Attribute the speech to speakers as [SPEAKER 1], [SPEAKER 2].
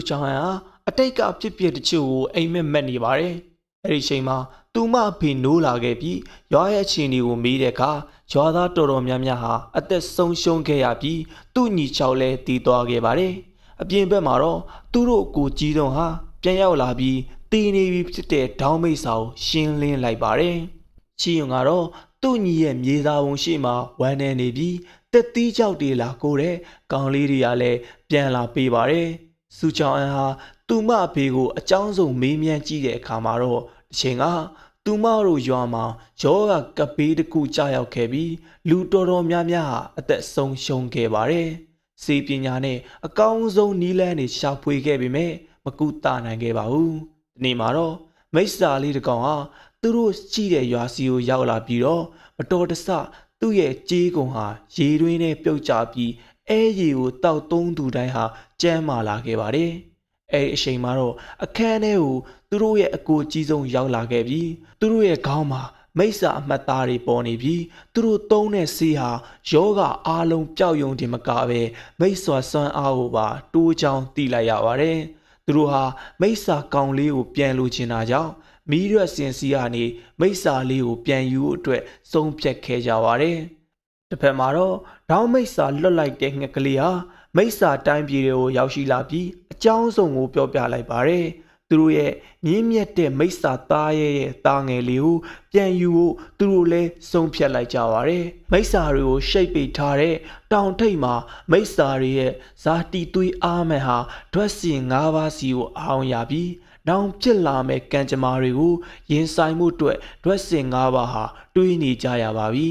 [SPEAKER 1] ချောင်းဟာအတိတ်ကဖြစ်ပျက်တချို့ကိုအိမ်မက်မက်နေပါတယ်အဲ့ဒီချိန်မှာသူမအဖေနိုးလာခဲ့ပြီးရွာရဲ့အခြေအနေကိုမေးတဲ့အခါရွာသားတော်တော်များများဟာအသက်ဆုံးရှုံးခဲ့ရပြီးသူ့ညီချောက်လည်းတည်သွားခဲ့ပါတယ်အပြင်ဘက်မှာတော့သူတို့ကိုကြီးတုံးဟာပြန်ရောက်လာပြီးတည်နေပြီဖြစ်တဲ့ဒေါင်းမိတ်စာကိုရှင်းလင်းလိုက်ပါတယ်ချီယုံကတော့သူ့ညီရဲ့မြေသားဝုံရှိမှဝမ်းနေနေပြီးတက်သီးကြောက်တွေလာကိုတဲ့ကောင်လေးတွေကလည်းပြန်လာပေးပါတယ်စူချောင်းအန်ဟာသူမအဖေကိုအကြောင်းစုံမေးမြန်းကြည့်တဲ့အခါမှာတော့အချိန်ကသူမတို့ရွာမှာယောဂကပ်ပေးတစ်ခုကြာရောက်ခဲ့ပြီးလူတော်တော်များများဟာအသက်ဆုံးရှုံးခဲ့ပါတယ်စေပညာနဲ့အကောင်းဆုံးနီးလန်းတွေရှာဖွေခဲ့ပေမဲ့မကူတာနိုင်ခဲ့ပါဘူးဒီနေ့မှာတော့မိစ္ဆာလေးတစ်ကောင်ဟာသူတို့ရှိတဲ့ရွာစီကိုရောက်လာပြီးတော့မတော်တဆသူ့ရဲ့ကြေးကုံဟာရေတွင်းနဲ့ပြုတ်ကျပြီးအဲရေကိုတောက်သုံးသူတိုင်းဟာကျမ်းမာလာခဲ့ပါတယ်အဲဒီအချိန်မှာတော့အခန်းထဲကိုသူတို့ရဲ့အကိုကြီးဆုံးရောက်လာခဲ့ပြီးသူတို့ရဲ့ခေါင်းမှာမိစ္ဆာအမှတ်သားတွေပေါ်နေပြီးသူတို့သုံးတဲ့ဆေးဟာယောဂအားလုံးပျောက်ယုံတင်မကပဲမိစ္ဆာစွမ်းအားကိုပါတိုးချောင်းတီးလိုက်ရပါတယ်သူတို့ဟာမိစ္ဆာကောင်လေးကိုပြန်လိုချင်တာကြောင့်မီးရွက်စင်စီကနေမိစ္ဆာလေးကိုပြန်ယူဖို့အတွက်ဆုံးဖြတ်ခဲ့ကြပါတယ်တစ်ဖက်မှာတော့ဒေါင်းမိစ္ဆာလွတ်လိုက်တဲ့ငှက်ကလေးဟာမိစ္ဆာတိုင်းပြည်တွေကိုရောက်ရှိလာပြီးအကြောင်းစုံကိုပြောပြလိုက်ပါတယ်သူတို့ရဲ့မြင့်မြတ်တဲ့မိစ္ဆာသားရဲ့တာငယ်လေးကိုပြန်ယူဖို့သူတို့လည်းဆုံးဖြတ်လိုက်ကြပါတယ်မိစ္ဆာတွေကိုရှိတ်ပိတ်ထားတဲ့တောင်ထိပ်မှာမိစ္ဆာတွေရဲ့ဇာတိသွေးအားမှန်ဟာဓွတ်စင်၅ပါးစီကိုအောင်ရပြီးနောင်ဖြစ်လာမဲ့ကံကြမ္မာတွေကိုရင်ဆိုင်မှုအတွက်ဓွတ်စင်၅ပါးဟာတွေးနေကြရပါပြီ